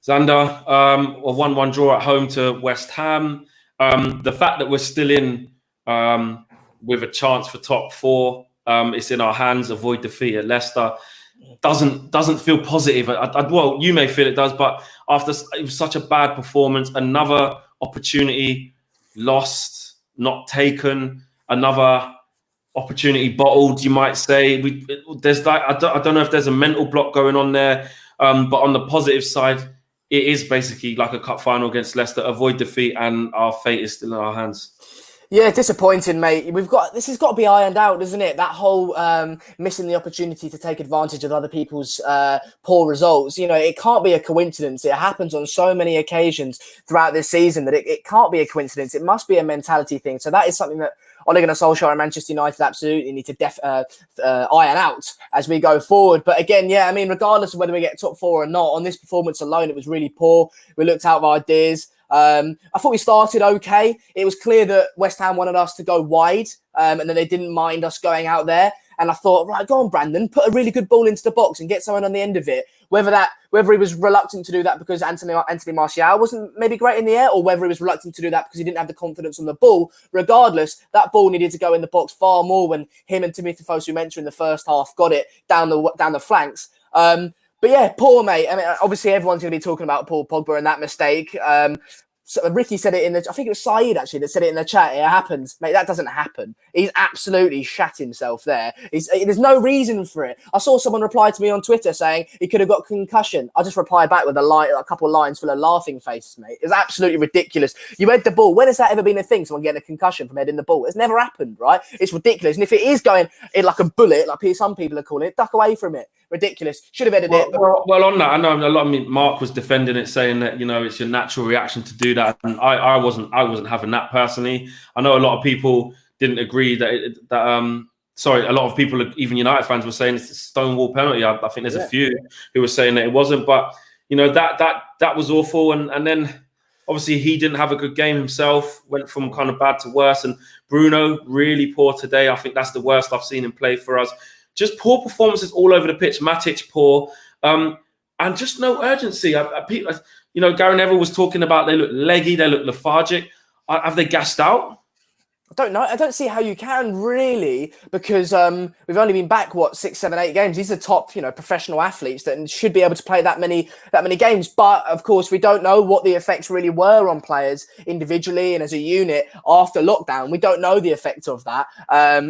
Xander, a 1-1 draw at home to West Ham. The fact that we're still in with a chance for top four, it's in our hands. Avoid defeat at Leicester doesn't feel positive. Well, you may feel it does, but after it was such a bad performance, another opportunity lost, not taken, another opportunity bottled, you might say. There's like I don't know if there's a mental block going on there, but on the positive side, it is basically like a cup final against Leicester. Avoid defeat, and our fate is still in our hands. Yeah, disappointing, mate. This has got to be ironed out, doesn't it? That whole missing the opportunity to take advantage of other people's poor results. You know, it can't be a coincidence. It happens on so many occasions throughout this season that it can't be a coincidence. It must be a mentality thing. So that is something that Ole Gunnar Solskjaer and Manchester United absolutely need to iron out as we go forward. But again, yeah, I mean, regardless of whether we get top four or not, on this performance alone, it was really poor. We looked out of ideas. I thought we started okay. It was clear that West Ham wanted us to go wide, and then they didn't mind us going out there. And I thought, right, go on, Brandon, put a really good ball into the box and get someone on the end of it. Whether he was reluctant to do that because Anthony Martial wasn't maybe great in the air, or whether he was reluctant to do that because he didn't have the confidence on the ball. Regardless, that ball needed to go in the box far more when him and Timothy Fosu-Mensah in the first half got it down the flanks. But yeah, poor, mate. I mean, obviously everyone's going to be talking about Paul Pogba and that mistake. So Ricky said it I think it was Saeed actually that said it in the chat. It happens, mate. That doesn't happen. He's absolutely shat himself there. There's no reason for it. I saw someone reply to me on Twitter saying he could have got concussion. I just replied back with a couple of lines full of laughing faces, mate. It's absolutely ridiculous. You head the ball. When has that ever been a thing? Someone getting a concussion from heading the ball? It's never happened, right? It's ridiculous. And if it is going in like a bullet, like some people are calling it, duck away from it. Ridiculous. Should have headed it. Well, on that, I know a lot. I mean, Mark was defending it, saying that it's your natural reaction to do that, and I wasn't having that personally. I know a lot of people didn't agree a lot of people, even United fans, were saying it's a stonewall penalty. I think there's a few who were saying that it wasn't, but that was awful. And then obviously he didn't have a good game himself. Went from kind of bad to worse. And Bruno really poor today. I think that's the worst I've seen him play for us. Just poor performances all over the pitch. Matic poor, and just no urgency. Gary Neville was talking about they look leggy, they look lethargic. Have they gassed out? I don't know. I don't see how you can really, because we've only been back 6, 7, 8 games. These are top, professional athletes that should be able to play that many games. But of course, we don't know what the effects really were on players individually and as a unit after lockdown. We don't know the effect of that.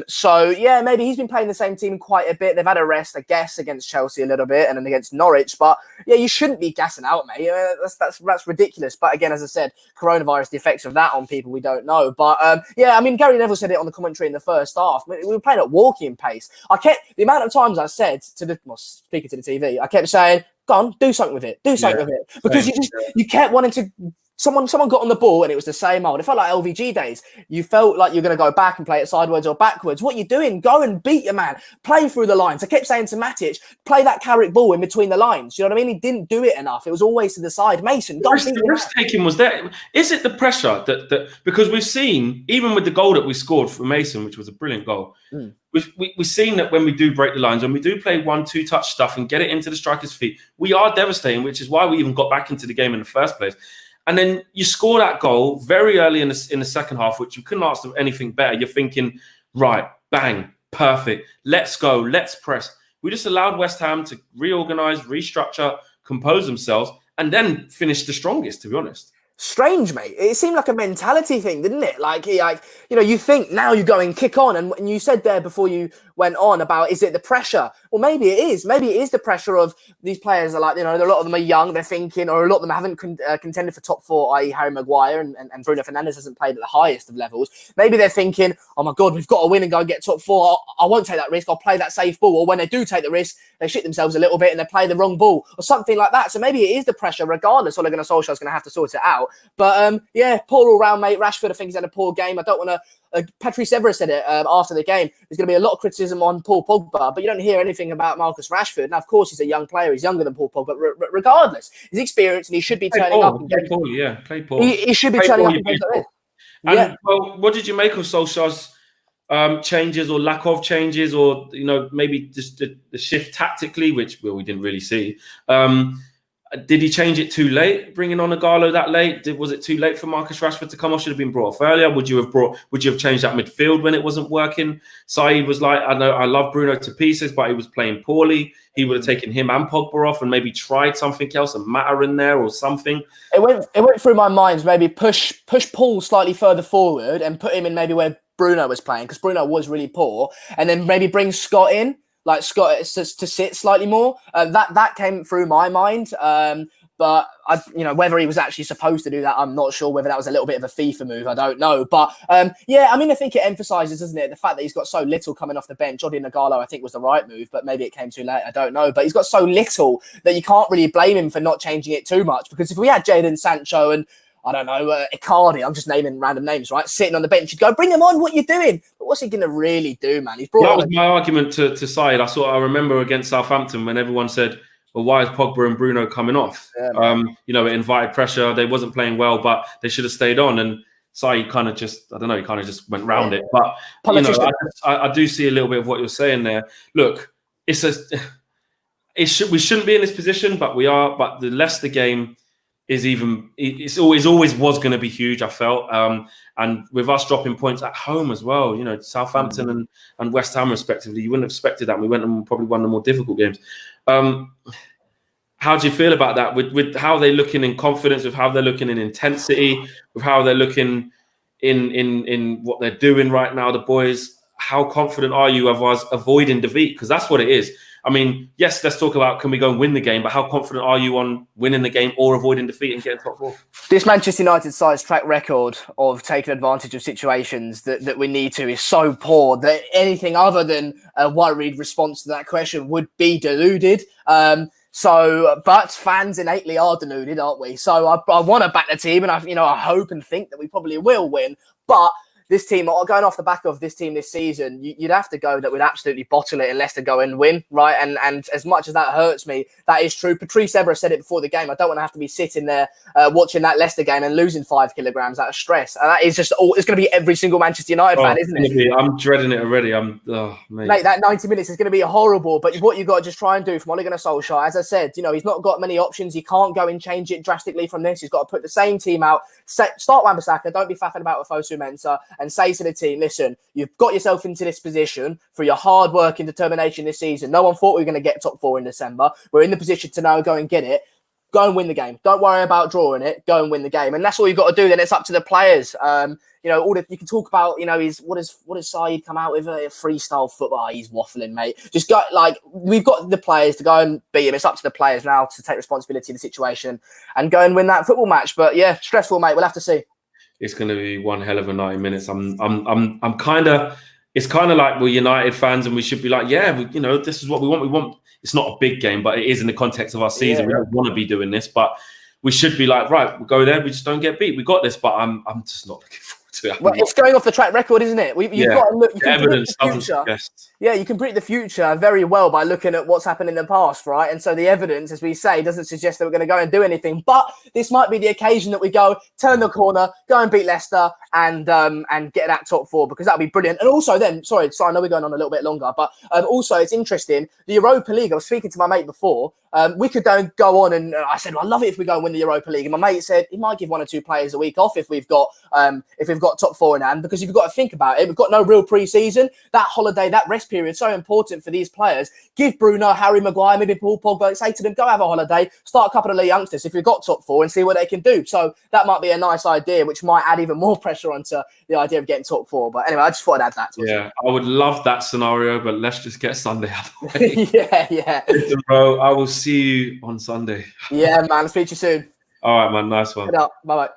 So yeah, maybe he's been playing the same team quite a bit. They've had a rest, I guess, against Chelsea a little bit and then against Norwich. But yeah, you shouldn't be gassing out, mate. That's ridiculous. But again, as I said, coronavirus, the effects of that on people, we don't know. But yeah, I mean, Gary Neville said it on the commentary in the first half. We were playing at walking pace. The amount of times I said to the speaker to the TV, I kept saying, "Go on, do something with it, because you kept wanting to. Someone got on the ball and it was the same old. It felt like LVG days. You felt like you're going to go back and play it sideways or backwards. What are you doing? Go and beat your man. Play through the lines. I kept saying to Matic, play that carrot ball in between the lines. You know what I mean? He didn't do it enough. It was always to the side. Mason, the risk taking was there. Is it the pressure that because we've seen, even with the goal that we scored for Mason, which was a brilliant goal, we've seen that when we do break the lines, when we do play 1-2 touch stuff and get it into the striker's feet, we are devastating, which is why we even got back into the game in the first place. And then you score that goal very early in the second half, which you couldn't ask for anything better. You're thinking, right, bang, perfect. Let's go. Let's press. We just allowed West Ham to reorganize, restructure, compose themselves, and then finish the strongest, to be honest. Strange, mate. It seemed like a mentality thing, didn't it? You think now you go and kick on. And you said there before you went on about, is it the pressure? Well, maybe it is. Maybe it is the pressure of these players are a lot of them are young. They're thinking, or a lot of them haven't contended for top four, i.e. Harry Maguire and Bruno Fernandes hasn't played at the highest of levels. Maybe they're thinking, oh my God, we've got to win and go and get top four. I won't take that risk. I'll play that safe ball. Or when they do take the risk, they shit themselves a little bit and they play the wrong ball or something like that. So maybe it is the pressure. Regardless, Ole Gunnar Solskjaer is going to have to sort it out. But yeah, poor all round, mate. Rashford, I think he's had a poor game. I don't want to. Patrice Evra said it after the game. There's going to be a lot of criticism on Paul Pogba, but you don't hear anything about Marcus Rashford. Now, of course, he's a young player. He's younger than Paul Pogba. But regardless, his experience, and he should be turning up. Play Paul. He should be turning up. And well, what did you make of Solskjaer's changes or lack of changes, or maybe just the shift tactically, which we didn't really see? Did he change it too late, bringing on Ighalo that late? Was it too late for Marcus Rashford to come off? Should have been brought off earlier. Would you have changed that midfield when it wasn't working? Saeed was like, I know I love Bruno to pieces, but he was playing poorly. He would have taken him and Pogba off and maybe tried something else, a Mata in there or something. It went through my mind, maybe push Paul slightly further forward and put him in maybe where Bruno was playing, because Bruno was really poor, and then maybe bring Scott in, like Scott to sit slightly more. That came through my mind. But whether he was actually supposed to do that, I'm not sure. Whether that was a little bit of a FIFA move, I don't know. But yeah, I mean, I think it emphasises, doesn't it, the fact that he's got so little coming off the bench. Jordi Ighalo, I think, was the right move, but maybe it came too late. I don't know. But he's got so little that you can't really blame him for not changing it too much. Because if we had Jadon Sancho and I don't know, Icardi, I'm just naming random names, right? Sitting on the bench, you'd go, bring him on, what you doing? But what's he going to really do, man? He's brought That was my argument to Saeed. I remember against Southampton when everyone said, well, why is Pogba and Bruno coming off? Yeah, it invited pressure. They wasn't playing well, but they should have stayed on. And Saeed kind of just, I don't know, he kind of just went round it. But, I do see a little bit of what you're saying there. Look, we shouldn't be in this position, but we are. But the Leicester game it's always was going to be huge, I felt. And with us dropping points at home as well, Southampton and West Ham respectively, you wouldn't have expected that. We went and probably won the more difficult games. How do you feel about that? With how they're looking in confidence, with how they're looking in intensity, with how they're looking in what they're doing right now, the boys? How confident are you of us avoiding defeat? Because that's what it is. I mean, yes, let's talk about can we go and win the game, but how confident are you on winning the game or avoiding defeat and getting top four? This Manchester United side's track record of taking advantage of situations that we need to is so poor that anything other than a worried response to that question would be deluded. But fans innately are deluded, aren't we? So I want to back the team, and I hope and think that we probably will win. But this team, going off the back of this team this season, you'd have to go that we'd absolutely bottle it unless to go and win, right? And as much as that hurts me, that is true. Patrice Evra said it before the game. I don't want to have to be sitting there watching that Leicester game and losing 5 kilograms out of stress. And that is just it's going to be every single Manchester United fan, isn't it? I'm dreading it already. Mate, that 90 minutes is going to be horrible. But what you've got to just try and do from Ole Gunnar Solskjaer, as I said, he's not got many options. He can't go and change it drastically from this. He's got to put the same team out. Start Wan-Bissaka. Don't be faffing about with Fosu Mensah, and say to the team, listen, you've got yourself into this position for your hard work and determination this season. No one thought we were going to get top 4 in December. We're in the position to now go and get it. Go and win the game. Don't worry about drawing it. Go and win the game. And that's all you've got to do. Then it's up to the players. You can talk about, what does Saeed come out with? A freestyle football. He's waffling, mate. Just go, we've got the players to go and beat him. It's up to the players now to take responsibility of the situation and go and win that football match. But yeah, stressful, mate. We'll have to see. It's going to be one hell of a 90 minutes. It's kind of like we're United fans and we should be like, yeah, this is what we want. We want. It's not a big game, but it is in the context of our season. Yeah. We don't want to be doing this, but we should be like, right, we'll go there. We just don't get beat. We got this, but I'm just not looking forward to it. Well, it's going off the track record, isn't it? You've got to look. You can evidence doesn't suggest. Yeah, you can predict the future very well by looking at what's happened in the past, right? And so the evidence, as we say, doesn't suggest that we're going to go and do anything. But this might be the occasion that we go, turn the corner, go and beat Leicester, and get that top 4, because that'll be brilliant. And also, then, sorry, I know we're going on a little bit longer, but also it's interesting. The Europa League. I was speaking to my mate before. We could go on, and I said, well, I love it if we go and win the Europa League. And my mate said he might give 1 or 2 players a week off if we've got top 4 in hand, because you've got to think about it. We've got no real pre-season. That holiday, that rest period, so important for these players. Give Bruno, Harry Maguire, maybe Paul Pogba, say to them, go have a holiday, start a couple of the youngsters if you've got top 4 and see what they can do. So that might be a nice idea, which might add even more pressure onto the idea of getting top 4. But anyway, I just thought I'd add that to it. Yeah, I would love that scenario, but let's just get Sunday out of the way. Yeah. Listen, bro, I will see you on Sunday. Yeah, man. I'll speak to you soon. All right, man. Nice one. Bye-bye.